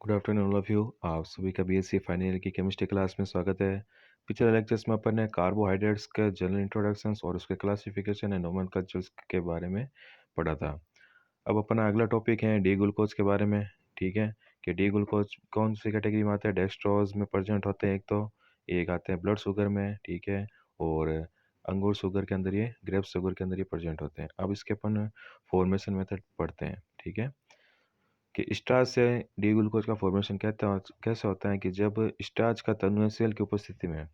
Good afternoon all of you. आप सभी का बीएससी फाइनल ईयर की केमिस्ट्री क्लास में स्वागत है। पिछले लेक्चर्स में अपन ने कार्बोहाइड्रेट्स के जनरल इंट्रोडक्शंस और उसके क्लासिफिकेशन एंड नोमेनक्लेचर्स के बारे में पढ़ा था। अब अपना अगला टॉपिक है डी ग्लूकोज के बारे में। ठीक है, कि डी ग्लूकोज कौन सी कैटेगरी में आता है। डेक्सट्रोज में प्रेजेंट होते हैं एक आते हैं ब्लड शुगर में। ठीक है, और अंगूर शुगर के अंदर, ये ग्रेप शुगर के अंदर ये प्रेजेंट होते हैं। अब इसके अपन फॉर्मेशन मेथड पढ़ते हैं। ठीक है, कि स्टार्च से डी ग्लूकोज का फॉर्मेशन कैसे होता है कि जब स्टार्च का तनु एचसीएल की उपस्थिति में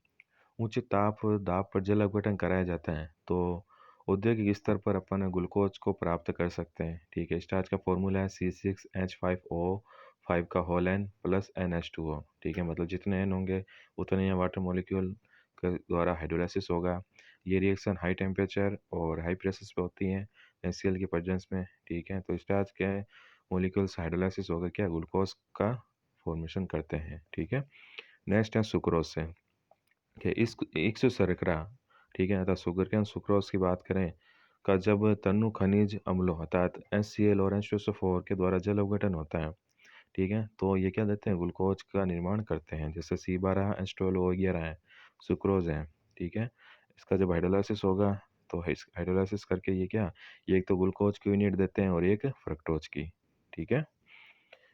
उच्च ताप दाब पर जल अपघटन कराया जाता है तो औद्योगिक स्तर पर अपन ग्लूकोज को प्राप्त कर सकते हैं। ठीक है, स्टार्च का फॉर्मूला है C6H5O5 का होल एन प्लस NH2O। ठीक है, मतलब जितने एन होंगे उतने यहाँ वाटर मॉलिक्यूल के द्वारा हाइड्रोलाइसिस होगा। ये रिएक्शन हाई टेम्परेचर और हाई प्रेशर पे होती है एचसीएल की प्रेजेंस में। ठीक है, तो स्टार्च के मॉलिक्यूल्स हाइड्रोलाइसिस होकर क्या ग्लूकोज का फॉर्मेशन करते हैं। ठीक है, नेक्स्ट है सुक्रोज से, कि इस एक शर्करा, ठीक है, अर्थात शुगर के सुक्रोज की बात करें का जब तनु खनिज अम्लों अर्थात HCl और H2SO4 के द्वारा जल अवघटन होता है। ठीक है, तो ये क्या देते हैं, ग्लूकोज का निर्माण करते हैं। जैसे C12H12O11 है, सुक्रोज है। ठीक है, इसका जब हाइड्रोलाइसिस होगा तो हाइड्रोलाइसिस करके ये एक तो ग्लूकोज की यूनिट देते हैं और एक फ्रक्टोज की। ठीक है,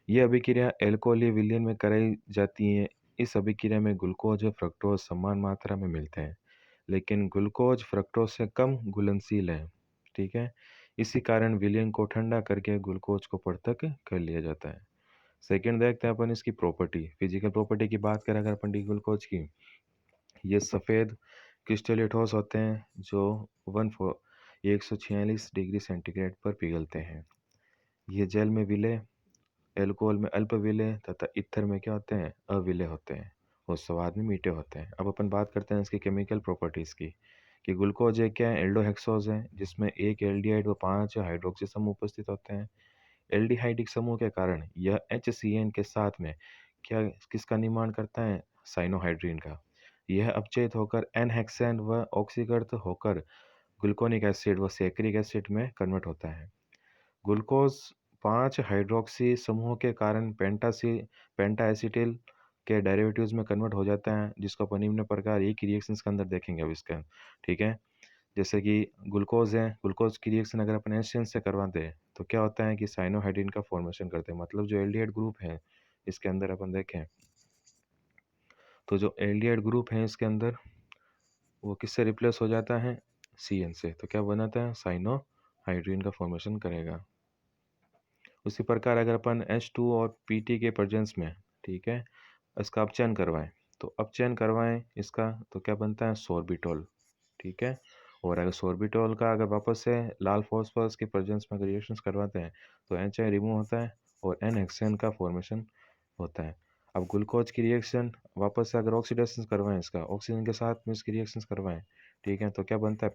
ये अभिक्रिया एल्कोहली विलयन में कराई जाती है। इस अभिक्रिया में ग्लूकोज और फ्रक्टोज समान मात्रा में मिलते हैं, लेकिन ग्लूकोज फ्रक्टोज से कम घुलनशील है। ठीक है, इसी कारण विलयन को ठंडा करके ग्लूकोज को पृथक कर लिया जाता है। सेकंड देखते हैं अपन इसकी प्रॉपर्टी, फिजिकल प्रॉपर्टी की बात करें अगर अपन डी ग्लूकोज की। ये सफ़ेद क्रिस्टलेटोस होते हैं जो 146 डिग्री सेंटीग्रेड पर पिघलते हैं। ये जल में विलय, एल्कोहल में अल्प विलय तथा ईथर में क्या होते हैं, अविलय होते हैं और स्वाद में मीठे होते हैं। अब अपन बात करते हैं इसकी केमिकल प्रॉपर्टीज़ की, कि ग्लूकोज एक क्या है, एल्डोहेक्सोज है जिसमें एक एल्डिहाइड व 5 हाइड्रोक्सी समूह उपस्थित होते हैं। एल्डिहाइडिक समूह के कारण यह HCN के साथ में क्या किसका निर्माण करता है, साइनोहाइड्रीन का। यह अपचयित होकर एन हेक्सेन व ऑक्सीकृत होकर ग्लूकोनिक एसिड व सैकरिक एसिड में कन्वर्ट होता है। ग्लूकोज 5 हाइड्रोक्सी समूह के कारण पेंटा एसिटिल के डेरिवेटिव्स में कन्वर्ट हो जाता है, जिसको अपन निम्न प्रकार एक रिएक्शंस के अंदर देखेंगे अब इसका। ठीक है, जैसे कि ग्लूकोज है, ग्लूकोज की रिएक्शन अगर अपन एशियन से करवाते हैं तो क्या होता है कि साइनोहाइड्रीन का फॉर्मेशन करते हैं। मतलब जो एल्डिहाइड ग्रुप है इसके अंदर अपन देखें तो जो एल्डिहाइड ग्रुप है इसके अंदर वो किससे रिप्लेस हो जाता है, CN से। तो क्या बनाता है, साइनोहाइड्रीन का फॉर्मेशन करेगा। उसी प्रकार अगर अपन H2 और PT के प्रेजेंस में, ठीक है, इसका अपचयन करवाएं तो अपचयन करवाएं इसका तो क्या बनता है, सोर्बिटोल। ठीक है, और अगर सोर्बिटोल का अगर वापस से लाल फॉस्फोरस के प्रेजेंस में अगर रिएक्शंस करवाते हैं तो HI रिमूव होता है और N हेक्सेन का फॉर्मेशन होता है। अब ग्लूकोज की रिएक्शन वापस से अगर ऑक्सीडेशन करवाएं, इसका ऑक्सीजन के साथ में इसकी रिएक्शंस करवाएं, ठीक है, तो क्या बनता है,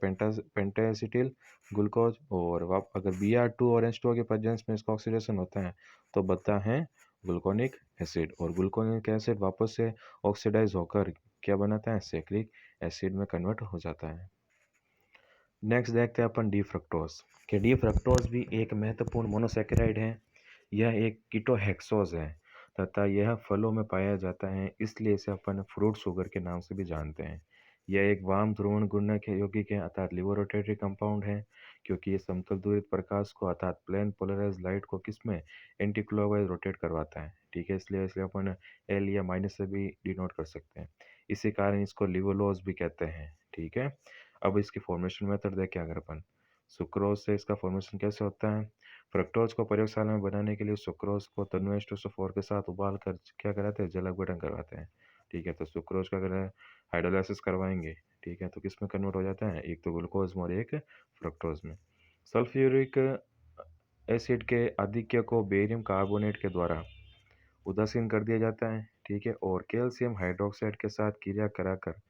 पेंटाएसिटिल ग्लूकोज। और अगर Br2 और H2O के प्रेजेंस में इसका ऑक्सीडेशन होता है तो बनता है ग्लूकोनिक एसिड, और ग्लूकोनिक एसिड वापस से ऑक्सीडाइज होकर क्या बनाता है, सैकरिक एसिड में कन्वर्ट हो जाता है। नेक्स्ट देखते हैं अपन डी फ्रक्टोज, कि डी फ्रक्टोज भी एक महत्वपूर्ण मोनोसैकेराइड है। यह एक कीटोहेक्सोज है तथा यह फलों में पाया जाता है, इसलिए इसे अपन फ्रूट शुगर के नाम से भी जानते हैं। यह एक वाम ध्रुवण गुणन के यौगिक है अर्थात लिवर रोटेटरी कंपाउंड है, क्योंकि ये समतल दूरित प्रकाश को अर्थात प्लेन पोलराइज लाइट को किसमें, एंटी क्लॉकवाइज रोटेट करवाता है। ठीक है, इसलिए इसलिए अपन L या माइनस से भी डिनोट कर सकते हैं। इसी कारण इसको लिवोलोज भी कहते हैं। ठीक है, अब इसकी फॉर्मेशन मेथड देखें अगर अपन, सुक्रोज से इसका फॉर्मेशन कैसे होता है। फ्रक्टोज को प्रयोगशाला में बनाने के लिए सुक्रोज को तनु H2SO4 के साथ उबाल कर क्या कराते हैं, जल अपघटन करवाते हैं। ठीक है, तो सुक्रोज का अगर हाइड्रोलाइसिस करवाएंगे, ठीक है, तो किस में कन्वर्ट हो जाता है, एक तो ग्लूकोज में और एक फ्रक्टोज में। सल्फ्यूरिक एसिड के आधिक्य को बेरियम कार्बोनेट के द्वारा उदासीन कर दिया जाता है। ठीक है, और कैल्शियम हाइड्रोक्साइड के साथ क्रिया कराकर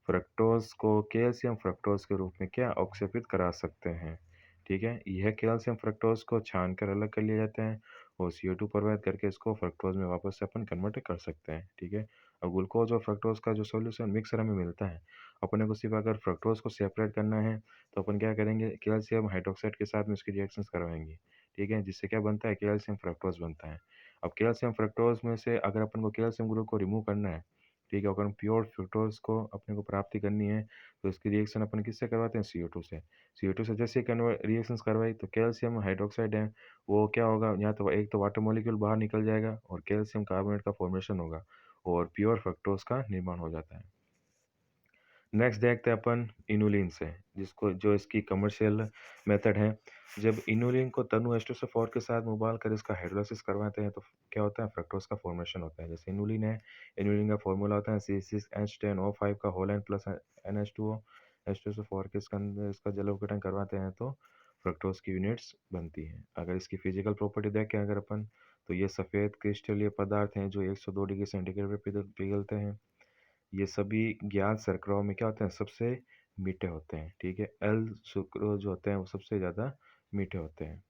फ्रक्टोज को कैल्शियम फ्रक्टोज के रूप में क्या अवक्षेपित करा सकते हैं। ठीक है, यह कैल्शियम फ्रक्टोज को छान कर अलग कर लिया जाता है और CO2 प्रवाहित करके इसको फ्रक्टोज में वापस से अपन कन्वर्ट कर सकते हैं। ठीक है, अब ग्लूकोज और फ्रक्टोज का जो सॉल्यूशन मिक्सर हमें मिलता है, अपने को सिर्फ अगर फ्रक्टोज को सेपरेट करना है तो अपन क्या करेंगे, कैल्शियम हाइड्रोक्साइड के साथ में इसकी रिएक्शंस करवाएंगे। ठीक है, जिससे क्या बनता है, कैल्शियम फ्रक्टोज बनता है। अब कैल्शियम फ्रक्टोज में से अगर अपन को कैल्शियम ग्रुप को रिमूव करना है, ठीक है, अगर हम प्योर फ्रक्टोज को अपने को प्राप्ति करनी है, तो इसकी रिएक्शन अपन किससे करवाते हैं, CO2 से। CO2 से जैसे कन्वर्ट रिएक्शंस करवाई तो कैल्शियम हाइड्रोक्साइड है, वो क्या होगा, या तो एक तो वाटर मॉलिक्यूल बाहर निकल जाएगा और कैल्शियम कार्बोनेट का फॉर्मेशन होगा और प्योर फ्रक्टोज का निर्माण हो जाता है। नेक्स्ट देखते हैं अपन इनुलिन से, जिसको जो इसकी कमर्शियल मेथड है। जब इनुलिन को तनु एस्टर 4 के साथ उबाल कर इसका हाइड्रोलाइसिस करवाते हैं तो क्या होता है, फ्रक्टोज का फॉर्मेशन होता है। जैसे इनुलिन है, इनुलिन का फॉर्मूला होता है C6H10O5 का whole N plus NH2O ester 4 के इसके अंदर इसका जल अवघटन करवाते हैं तो फ्रक्टोज की यूनिट्स बनती हैं। अगर इसकी फिजिकल प्रॉपर्टी देखें अगर अपन, तो ये सफ़ेद क्रिस्टलीय पदार्थ हैं जो 102 डिग्री सेंटीग्रेड पर पिघलते हैं। ये सभी ज्ञात शर्कराओं में क्या होते हैं, सबसे मीठे होते हैं। ठीक है, एल सुक्रोज जो होते हैं वो सबसे ज़्यादा मीठे होते हैं।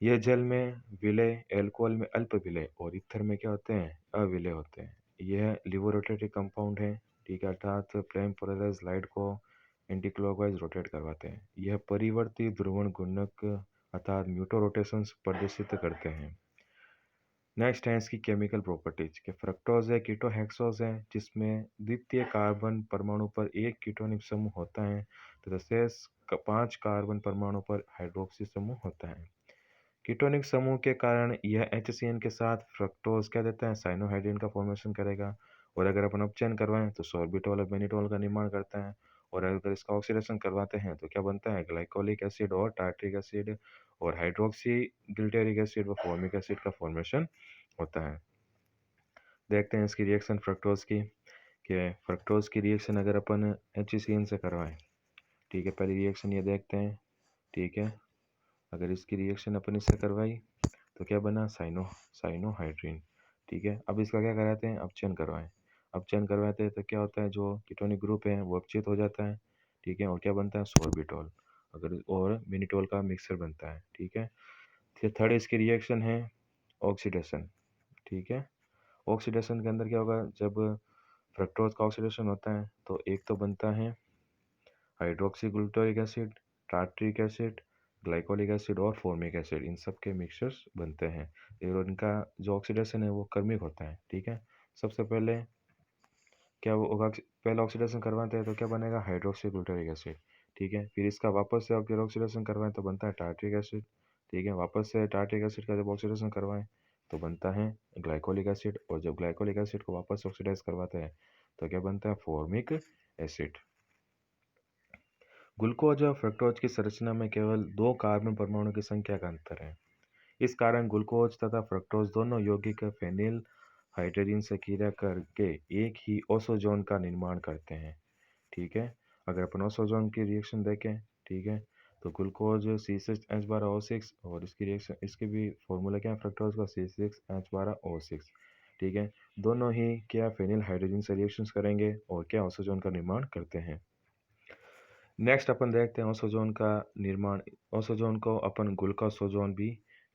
ये जल में विलय, एल्कोहल में अल्प विलय और ईथर में क्या होते हैं, अविलय होते हैं। यह लिवोरोटेटिव कंपाउंड है, ठीक है, अर्थात फ्लेम पोलराइज लाइट को एंटी क्लॉकवाइज रोटेट करवाते हैं। यह परिवर्ती ध्रुवण गुणक अर्थात म्यूटो रोटेशंस प्रदर्शित करते हैं। नेक्स्ट है इसकी केमिकल प्रॉपर्टीज के फ्रक्टोज है कीटोहेक्सोज है, जिसमें द्वितीय कार्बन परमाणु पर एक कीटोनिक समूह होता है तथा शेष 5 कार्बन परमाणु पर हाइड्रोक्सी समूह होता है। कीटोनिक समूह के कारण यह HCN के साथ फ्रक्टोज क्या देता है, साइनोहाइड्रिन का फॉर्मेशन करेगा और अगर अपन अपचयन करवाएं तो सॉर्बिटॉल और बेनिटॉल का निर्माण करता है और अगर इसका ऑक्सीडेशन करवाते हैं तो क्या बनता है, ग्लाइकोलिक एसिड और टार्ट्रिक एसिड और हाइड्रोक्सी गिल्टेरिक एसिड व फॉर्मिक एसिड का फॉर्मेशन होता है। देखते हैं इसकी रिएक्शन फ्रक्टोज की, कि फ्रक्टोज की रिएक्शन अगर अपन HCN से करवाएं, ठीक है, पहली रिएक्शन ये देखते हैं। ठीक है, अगर इसकी रिएक्शन अपन इससे करवाई तो क्या बना, साइनोहाइड्रिन। ठीक है, अब इसका क्या कराते हैं, अपचयन करवाएं। अपचयन करवाते हैं तो क्या होता है, जो कीटोनिक ग्रुप है वो अपचित हो जाता है। ठीक है, और क्या बनता है, सोर्बिटॉल अगर और मिनिटोल का मिक्सर बनता है। ठीक है, फिर थर्ड इसकी रिएक्शन है ऑक्सीडेशन। ठीक है, ऑक्सीडेशन के अंदर क्या होगा, जब फ्रक्टोज का ऑक्सीडेशन होता है तो एक तो बनता है hydroxy glutaric acid, tartaric acid, glycolic acid और फॉर्मिक एसिड, इन सब के मिक्सचर्स बनते हैं और इनका जो ऑक्सीडेशन है वो कर्मिक होता है। ठीक है, सबसे पहले क्या वो होगा, पहले ऑक्सीडेशन करवाते हैं तो क्या बनेगा, हाइड्रोक्सी ग्लूटारिक एसिड। ठीक है, फिर इसका वापस से अगर ऑक्सीडेशन करवाएं तो बनता है टार्ट्रिक एसिड। ठीक है, वापस से टार्ट्रिक एसिड का जब ऑक्सीडेशन करवाएं तो बनता है ग्लाइकोलिक एसिड और जब ग्लाइकोलिक एसिड को वापस ऑक्सीडाइज करवाते हैं तो क्या बनता है, फॉर्मिक एसिड। ग्लूकोज और फ्रक्टोज की संरचना में केवल 2 कार्बन परमाणु की संख्या का अंतर है। इस कारण ग्लूकोज तथा फ्रक्टोज दोनों यौगिक फेनिल हाइड्रोजन से क्रिया करके एक ही ओसोजोन का निर्माण करते हैं। ठीक है, अगर अपन ओसोजोन की रिएक्शन देखें, ठीक है, तो ग्लूकोज C6H12O6 और इसकी रिएक्शन, इसके भी फॉर्मूला क्या है, फ्रक्टोज का C6H12O6। ठीक है, दोनों ही क्या फेनिल हाइड्रोजन से रिएक्शंस करेंगे और क्या ओसोजोन का निर्माण करते हैं। नेक्स्ट अपन देखते हैं ओसोजोन का निर्माण। ओसोजोन को अपन ग्लूकोसोजोन भी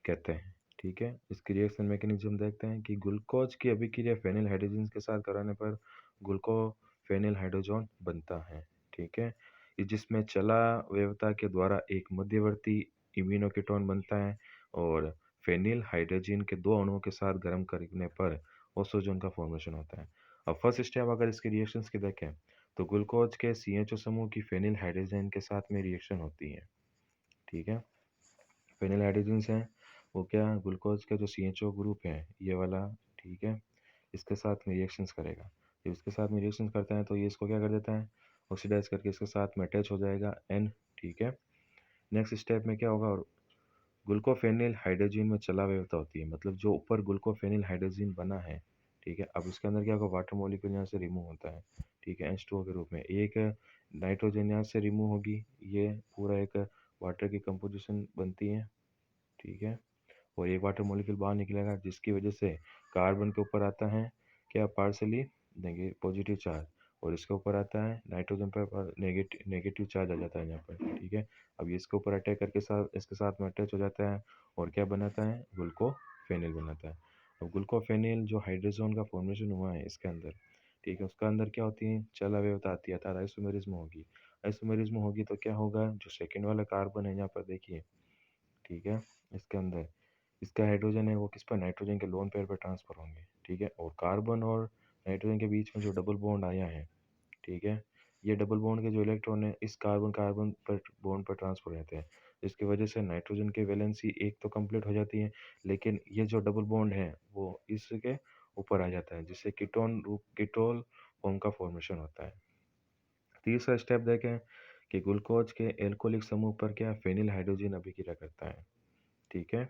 कहते हैं। ठीक है, इसकी रिएक्शन मैकेनिज्म देखते हैं कि ग्लूकोज की अभिक्रिया फेनिल हाइड्रोजन के साथ कराने पर ग्लूकोफेनिल हाइड्रोजन बनता है। ठीक है, जिसमें चला वैवता के द्वारा एक मध्यवर्ती इम्यूनोकीटोन बनता है और फेनिल हाइड्रोजन के 2 अणुओं के साथ गर्म करने पर ओसोजोन का फॉर्मेशन होता है। अब फर्स्ट स्टेप अगर इसकी रिएक्शंस की देखें तो ग्लूकोज के CHO समूह की फेनिल हाइड्रोजन के साथ में रिएक्शन होती है। ठीक है, फेनिल हाइड्रोजन हैं वो क्या, ग्लूकोज का जो CHO ग्रुप है ये वाला, ठीक है, इसके साथ में रिएक्शंस करेगा। जब इसके साथ में रिएक्शंस करता है तो ये इसको क्या कर देता है, ऑक्सीडाइज करके इसके साथ में अटैच हो जाएगा N। ठीक है, नेक्स्ट स्टेप में क्या होगा, ग्लूकोफेनिल हाइड्रोजन में चला व्यवस्था होती है, मतलब जो ऊपर ग्लूकोफेनिल हाइड्रोजन बना है, ठीक है, अब इसके अंदर क्या होगा, वाटर मॉलिक्यूल यहाँ से रिमूव होता है। ठीक है, H2O के रूप में एक नाइट्रोजन यहाँ से रिमूव होगी, ये पूरा एक वाटर की कंपोजिशन बनती है। ठीक है, और एक वाटर मॉलिक्यूल बाहर निकलेगा जिसकी वजह से कार्बन के ऊपर आता है क्या, पार्सली नेगेटिव पॉजिटिव चार्ज और इसके ऊपर आता है नाइट्रोजन पर नेगेटिव नेगेटिव चार्ज आ जाता है यहाँ पर। ठीक है, अब ये इसके ऊपर अटैक करके साथ इसके साथ में अटैच हो जाता है और क्या बनाता है, ग्लूकोफेनिल बनाता है। अब ग्लूकोफेनिल जो हाइड्रोजन का फॉर्मेशन हुआ है इसके अंदर, ठीक है, उसका अंदर क्या होती है, चल अवयवता आती है अर्थात आइसोमेरिज्म होगी। आइसोमेरिज्म होगी तो क्या होगा, जो सेकेंड वाला कार्बन है यहाँ पर देखिए, ठीक है। इसके अंदर इसका हाइड्रोजन है वो किस पर, नाइट्रोजन के लोन पेयर पर ट्रांसफ़र होंगे, ठीक है। और कार्बन और नाइट्रोजन के बीच में जो डबल बॉन्ड आया है, ठीक है, ये डबल बॉन्ड के जो इलेक्ट्रॉन है इस कार्बन कार्बन पर बॉन्ड पर ट्रांसफर हो जाते हैं, जिसकी वजह से नाइट्रोजन की वैलेंसी एक तो कंप्लीट हो जाती है, लेकिन ये जो डबल बॉन्ड है वो इसके ऊपर आ जाता है, जिससे कीटोन फॉर्म का फॉर्मेशन होता है। तीसरा स्टेप देखें कि ग्लूकोज के एल्कोहलिक समूह पर क्या फेनिल हाइड्रोजन अभिक्रिया करता है, ठीक है।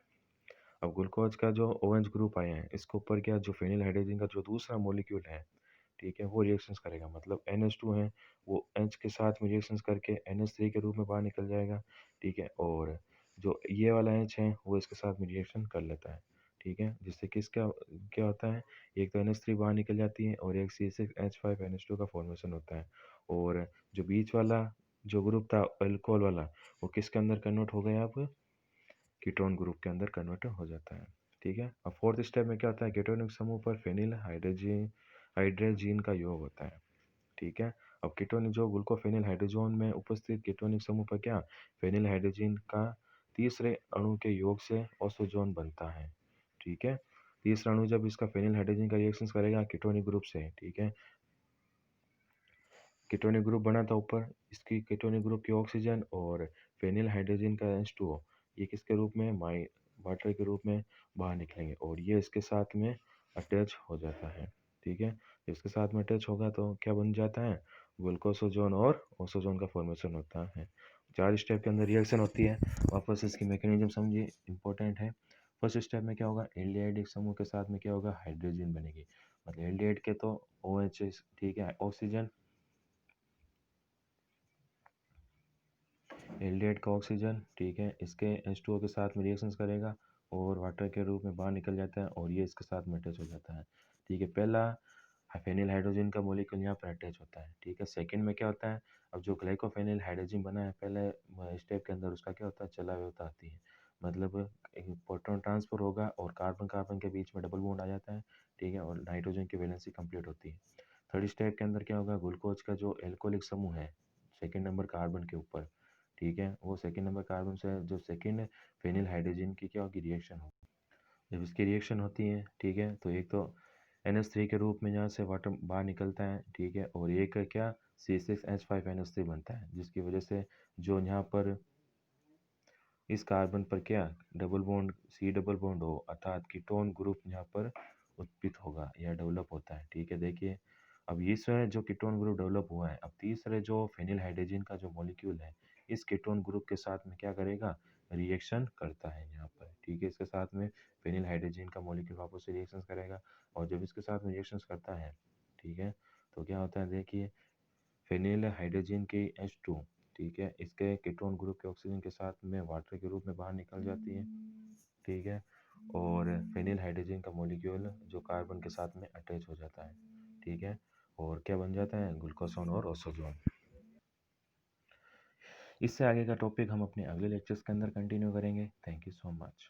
अब ग्लूकोज का जो OH ग्रुप आया है इसके ऊपर क्या जो फेनिल हाइड्रोजन का जो दूसरा मॉलिक्यूल है, ठीक है, वो रिएक्शंस करेगा, मतलब NH2 है वो H के साथ में रिएक्शंस करके NH3 के रूप में बाहर निकल जाएगा, ठीक है। और जो ये वाला H है वो इसके साथ में रिएक्शन कर लेता है, ठीक है, जिससे कि इसका क्या होता है, एक तो NH3 बाहर निकल जाती है और एक C6H5NH2 का फॉर्मेशन होता है। और जो बीच वाला जो ग्रुप था अल्कोहल वाला वो किसके अंदर कन्वर्ट हो गया, अब कीटोन ग्रुप के अंदर कन्वर्ट हो जाता है, ठीक है। अब फोर्थ स्टेप में क्या होता है, कीटोनिक समूह पर फेनिल हाइड्रोजीन का योग होता है, ठीक है। अब कीटोनिक जो ग्लूकोफेनिल हाइड्रोजन में उपस्थित कीटोनिक समूह पर क्या फेनिल हाइड्रोजीन का तीसरे अणु के योग से ओसोजोन बनता है, ठीक है। तीसरा अणु जब इसका फेनिल हाइड्रोजन का रिएक्शन करेगा कीटोनिक ग्रुप से, ठीक है, कीटोनिक ग्रुप बना था ऊपर, इसकी कीटोनिक ग्रुप की ऑक्सीजन और फेनिल हाइड्रोजन का H2O ये किसके रूप में वाटर के रूप में बाहर निकलेंगे और ये इसके साथ में अटैच हो जाता है, ठीक है। इसके साथ में अटैच होगा तो क्या बन जाता है, ग्लूकोसोजोन और ओसोजोन का फॉर्मेशन होता है। 4 स्टेप के अंदर रिएक्शन होती है, वापस इसकी मैकेनिज्म समझिए, इंपॉर्टेंट है। फर्स्ट स्टेप में क्या होगा, एल्डिहाइड एक समूह के साथ में क्या होगा, हाइड्रोजन बनेगी, मतलब एल्डिहाइड के तो OH, ठीक है, ऑक्सीजन, एल्डिहाइड का ऑक्सीजन, ठीक है, इसके H2O के साथ में रिएक्शंस करेगा और वाटर के रूप में बाहर निकल जाता है और ये इसके साथ में अटैच हो जाता है, ठीक है। पहला फेनिल हाइड्रोजन का मॉलिक्यूल यहाँ पर अटैच होता है, ठीक है। सेकंड में क्या होता है, अब जो ग्लाइकोफेनिल हाइड्रोजन बना है पहले स्टेप के अंदर उसका क्या होता है, चला व्यवस्था आती है, मतलब एक प्रोटॉन ट्रांसफर होगा और कार्बन कार्बन के बीच में डबल बॉन्ड आ जाता है, ठीक है, और नाइट्रोजन की वैलेंसी कंप्लीट होती है। थर्ड स्टेप के अंदर क्या होगा, ग्लूकोज का जो एल्कोहलिक समूह है सेकेंड नंबर कार्बन के ऊपर, ठीक है, वो सेकेंड नंबर कार्बन से जो सेकेंड फेनिल हाइड्रोजन की क्या होगी, रिएक्शन होगी। जब इसकी रिएक्शन होती है, ठीक है, तो एक तो NH3 के रूप में यहाँ से वाटर बाहर निकलता है, ठीक है, और एक क्या C6H5NH3 बनता है, जिसकी वजह से जो यहाँ पर इस कार्बन पर क्या double bond C double bond हो, अर्थात कीटोन ग्रुप यहाँ पर उत्पित होगा या डेवलप होता है, ठीक है। देखिए अब इसमें जो कीटोन ग्रुप डेवलप हुआ है, अब तीसरे जो फेनिल हाइड्रोजन का जो मॉलिक्यूल है इस कीटोन ग्रुप के साथ में क्या करेगा, रिएक्शन करता है यहाँ पर, ठीक है। इसके साथ में फेनिल हाइड्रोजन का मॉलिक्यूल वापस से रिएक्शन करेगा और जब इसके साथ में रिएक्शन करता है, ठीक है, तो क्या होता है, देखिए फेनिल हाइड्रोजन की H2, ठीक है, इसके कीटोन ग्रुप के ऑक्सीजन के साथ में वाटर के रूप में बाहर निकल जाती है, ठीक है, और फेनिल हाइड्रोजन का मॉलिक्यूल जो कार्बन के साथ में अटैच हो जाता है, ठीक है, और क्या बन जाता है, ग्लूकोसोन और ओसोजोन। इससे आगे का टॉपिक हम अपने अगले लेक्चर्स के अंदर कंटिन्यू करेंगे। Thank you so much.